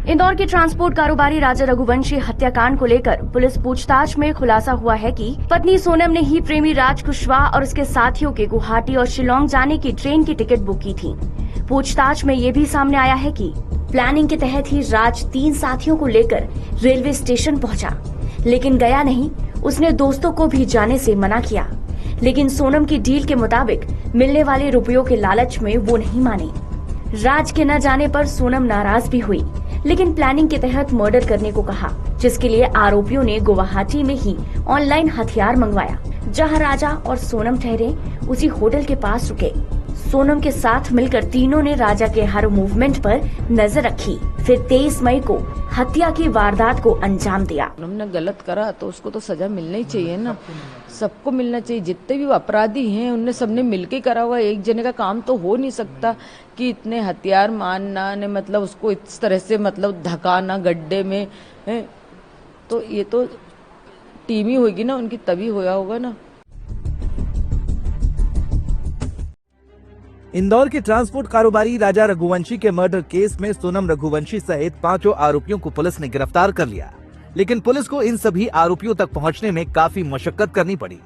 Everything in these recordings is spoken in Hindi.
इंदौर के ट्रांसपोर्ट कारोबारी राजा रघुवंशी हत्याकांड को लेकर पुलिस पूछताछ में खुलासा हुआ है कि पत्नी सोनम ने ही प्रेमी राज कुशवाहा और उसके साथियों के गुवाहाटी और शिलोंग जाने की ट्रेन की टिकट बुक की थी। पूछताछ में ये भी सामने आया है कि प्लानिंग के तहत ही राज 3 साथियों को लेकर रेलवे स्टेशन पहुंचा, लेकिन गया नहीं। उसने दोस्तों को भी जाने से मना किया, लेकिन सोनम की डील के मुताबिक मिलने वाले रुपयों के लालच में वो नहीं मानी। राज के न जाने पर सोनम नाराज भी हुई, लेकिन प्लानिंग के तहत मर्डर करने को कहा, जिसके लिए आरोपियों ने गुवाहाटी में ही ऑनलाइन हथियार मंगवाया। जहां राजा और सोनम ठहरे उसी होटल के पास रुके। सोनम के साथ मिलकर तीनों ने राजा के हर मूवमेंट पर नजर रखी। फिर 23 मई को हत्या की वारदात को अंजाम दिया। हमने गलत करा तो उसको तो सजा मिलना ही चाहिए ना, सबको मिलना चाहिए। जितने भी अपराधी हैं उनने सबने मिलके करा हुआ, एक जने का काम तो हो नहीं सकता कि इतने हथियार मारना ने मतलब उसको इस तरह से मतलब धकाना गड्ढे में है। तो ये तो टीम ही होगी ना उनकी, तभी होया होगा ना। इंदौर के ट्रांसपोर्ट कारोबारी राजा रघुवंशी के मर्डर केस में सोनम रघुवंशी सहित 5 आरोपियों को पुलिस ने गिरफ्तार कर लिया, लेकिन पुलिस को इन सभी आरोपियों तक पहुंचने में काफी मशक्कत करनी पड़ी।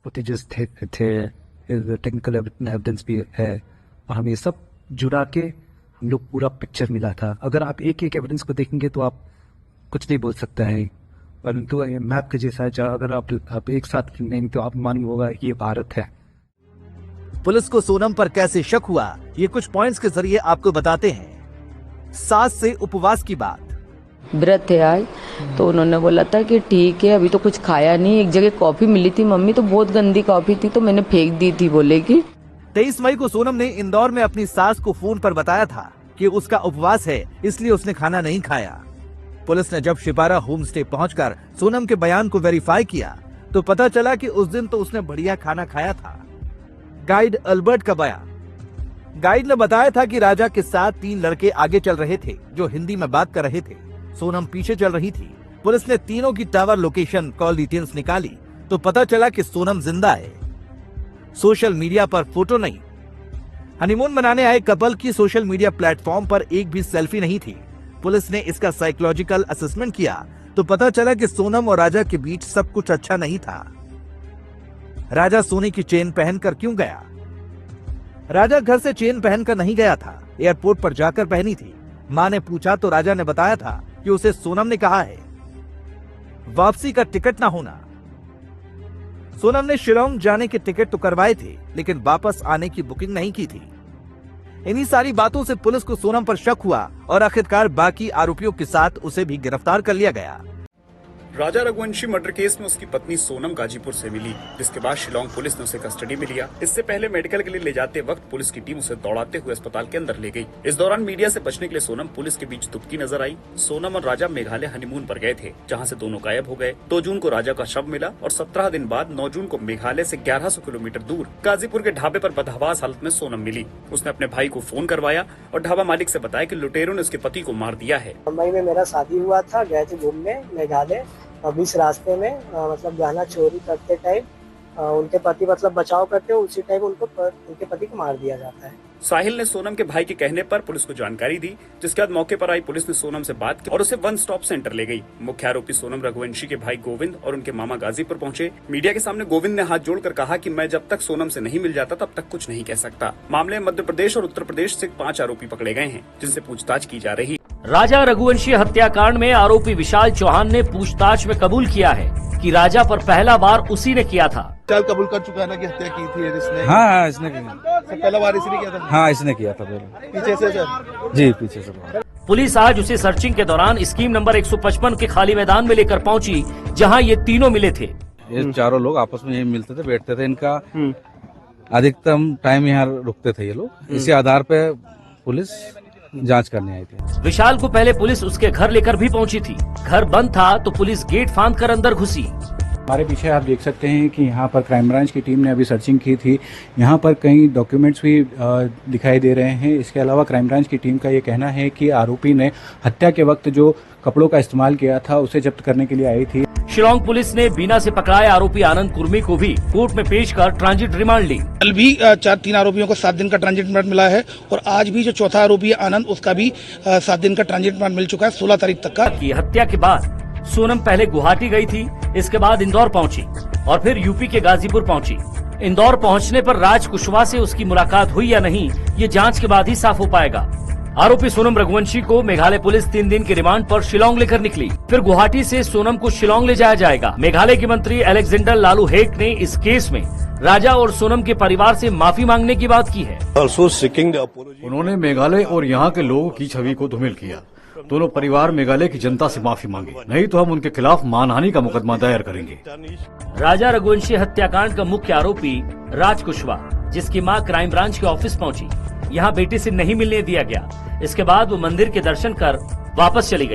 फुटेजेस थे, टेक्निकल एविडेंस भी है और हम ये सब जुड़ा के हम लोग पूरा पिक्चर मिला था। अगर आप एक एक एविडेंस को देखेंगे तो आप कुछ नहीं बोल सकते हैं, परंतु ये मैप के जैसा है। अगर आप एक साथ नहीं तो आप मालूम होगा कि ये भारत है। पुलिस को सोनम पर कैसे शक हुआ, ये कुछ पॉइंट्स के जरिए आपको बताते हैं। सास से उपवास की बात। व्रत है आज, तो उन्होंने बोला था कि ठीक है अभी तो कुछ खाया नहीं। एक जगह कॉफी मिली थी मम्मी, तो बहुत गंदी कॉफी थी तो मैंने फेंक दी थी, बोले कि 23 मई को सोनम ने इंदौर में अपनी सास को फोन पर बताया था कि उसका उपवास है, इसलिए उसने खाना नहीं खाया। पुलिस ने जब शिपारा होम स्टे पहुंचकर सोनम के बयान को वेरीफाई किया तो पता चला कि उस दिन तो उसने बढ़िया खाना खाया था। गाइड अल्बर्ट का बयान। गाइड ने बताया था कि राजा के साथ 3 लड़के आगे चल रहे थे जो हिंदी में बात कर रहे थे। सोनम पीछे चल रही थी। पुलिस ने तीनों की टावर लोकेशन कॉल डिटेल्स निकाली तो पता चला कि सोनम जिंदा है। सोशल मीडिया पर फोटो नहीं। हनीमून मनाने आए कपल की सोशल मीडिया प्लेटफॉर्म पर एक भी सेल्फी नहीं थी। पुलिस ने इसका साइकोलॉजिकल असेसमेंट किया तो पता चला कि सोनम और राजा के बीच सब कुछ अच्छा नहीं था। राजा सोने की चेन पहनकर क्यों गया? राजा घर से चेन पहनकर नहीं गया था, एयरपोर्ट पर जाकर पहनी थी। मां ने पूछा तो राजा ने बताया था कि उसे सोनम ने कहा है। वापसी का टिकट ना होना। सोनम ने शिलोंग जाने के टिकट तो करवाए थे, लेकिन वापस आने की बुकिंग नहीं की थी। इन्हीं सारी बातों से पुलिस को सोनम पर शक हुआ और आखिरकार बाकी आरोपियों के साथ उसे भी गिरफ्तार कर लिया गया। राजा रघुवंशी मर्डर केस में उसकी पत्नी सोनम गाजीपुर से मिली, जिसके बाद शिलोंग पुलिस ने उसे कस्टडी में लिया। इससे पहले मेडिकल के लिए ले जाते वक्त पुलिस की टीम उसे दौड़ाते हुए अस्पताल के अंदर ले गई। इस दौरान मीडिया से बचने के लिए सोनम पुलिस के बीच दुबकी नजर आई। सोनम और राजा मेघालय हनीमून पर गए थे, जहाँ से दोनों गायब हो गए। 2 जून को राजा का शव मिला और 17 दिन बाद 9 जून को मेघालय से 1100 किलोमीटर दूर गाजीपुर के ढाबे पर बदहवास हालत में सोनम मिली। उसने अपने भाई को फोन करवाया और ढाबा मालिक से बताया कि लुटेरों ने उसके पति को मार दिया है। मुंबई में मेरा शादी हुआ था, गए थे घूमने मेघालय। अब इस रास्ते में मतलब गाना चोरी करते टाइम उनके पति मतलब बचाव करते हो, उसी टाइम उनके पति को मार दिया जाता है। साहिल ने सोनम के भाई के कहने पर पुलिस को जानकारी दी, जिसके बाद मौके पर आई पुलिस ने सोनम से बात की और उसे 1 स्टॉप सेंटर ले गई। मुख्य आरोपी सोनम रघुवंशी के भाई गोविंद और उनके मामा गाजीपुर पहुंचे। मीडिया के सामने गोविंद ने हाथ जोड़कर कहा कि मैं जब तक सोनम से नहीं मिल जाता तब तक कुछ नहीं कह सकता। मामले में मध्य प्रदेश और उत्तर प्रदेश से 5 आरोपी पकड़े गए हैं, जिनसे पूछताछ की जा रही। राजा रघुवंशी हत्याकांड में आरोपी विशाल चौहान ने पूछताछ में कबूल किया है कि राजा पर पहला बार उसी ने किया था। विशाल कबूल कर चुका है ना कि हत्या की थी इसने? हाँ, इसने किया। पहला बार इसी ने किया था? हाँ, इसने किया था पहले। पीछे से सर? जी, पीछे से। पुलिस आज उसे सर्चिंग के दौरान स्कीम नंबर 155 के खाली मैदान में लेकर पहुंची, जहां ये तीनों मिले थे। ये चारों लोग आपस में यही मिलते थे, बैठते थे। इनका अधिकतम टाइम यहाँ रुकते थे ये लोग। इसी आधार पे पुलिस जांच करने आई थी। विशाल को पहले पुलिस उसके घर लेकर भी पहुंची थी। घर बंद था तो पुलिस गेट फांद कर अंदर घुसी। हमारे पीछे आप देख सकते हैं कि यहाँ पर क्राइम ब्रांच की टीम ने अभी सर्चिंग की थी। यहाँ पर कई डॉक्यूमेंट्स भी दिखाई दे रहे हैं। इसके अलावा क्राइम ब्रांच की टीम का ये कहना है कि आरोपी ने हत्या के वक्त जो कपड़ों का इस्तेमाल किया था उसे जब्त करने के लिए आई थी। शिलोंग पुलिस ने बीना से पकड़ाए आरोपी आनंद कुर्मी को भी कोर्ट में पेश कर ट्रांजिट रिमांड ली। कल भी 3 आरोपियों को 7 दिन का ट्रांजिट रिमांड मिला है और आज भी जो चौथा आरोपी है आनंद, उसका भी 7 दिन का ट्रांजिट रिमांड मिल चुका है 16 तारीख तक का। की हत्या के बाद सोनम पहले गुवाहाटी गई थी, इसके बाद इंदौर पहुंची और फिर यूपी के गाजीपुर पहुंची। इंदौर पहुंचने पर राज कुशवाहा से उसकी मुलाकात हुई या नहीं, ये जांच के बाद ही साफ हो पाएगा। आरोपी सोनम रघुवंशी को मेघालय पुलिस 3 दिन के रिमांड पर शिलोंग लेकर निकली। फिर गुवाहाटी से सोनम को शिलोंग ले जाया जाएगा। मेघालय के मंत्री अलेक्जेंडर लालू हेक ने इस केस में राजा और सोनम के परिवार से माफी मांगने की बात की है। उन्होंने मेघालय और यहाँ के लोगों की छवि को धूमिल किया। दोनों परिवार मेघालय की जनता से माफी मांगे, नहीं तो हम उनके खिलाफ मानहानि का मुकदमा दायर करेंगे। राजा रघुवंशी हत्याकांड का मुख्य आरोपी राज कुशवाहा, जिसकी मां क्राइम ब्रांच के ऑफिस पहुंची, यहां बेटी से नहीं मिलने दिया गया। इसके बाद वो मंदिर के दर्शन कर वापस चली गई।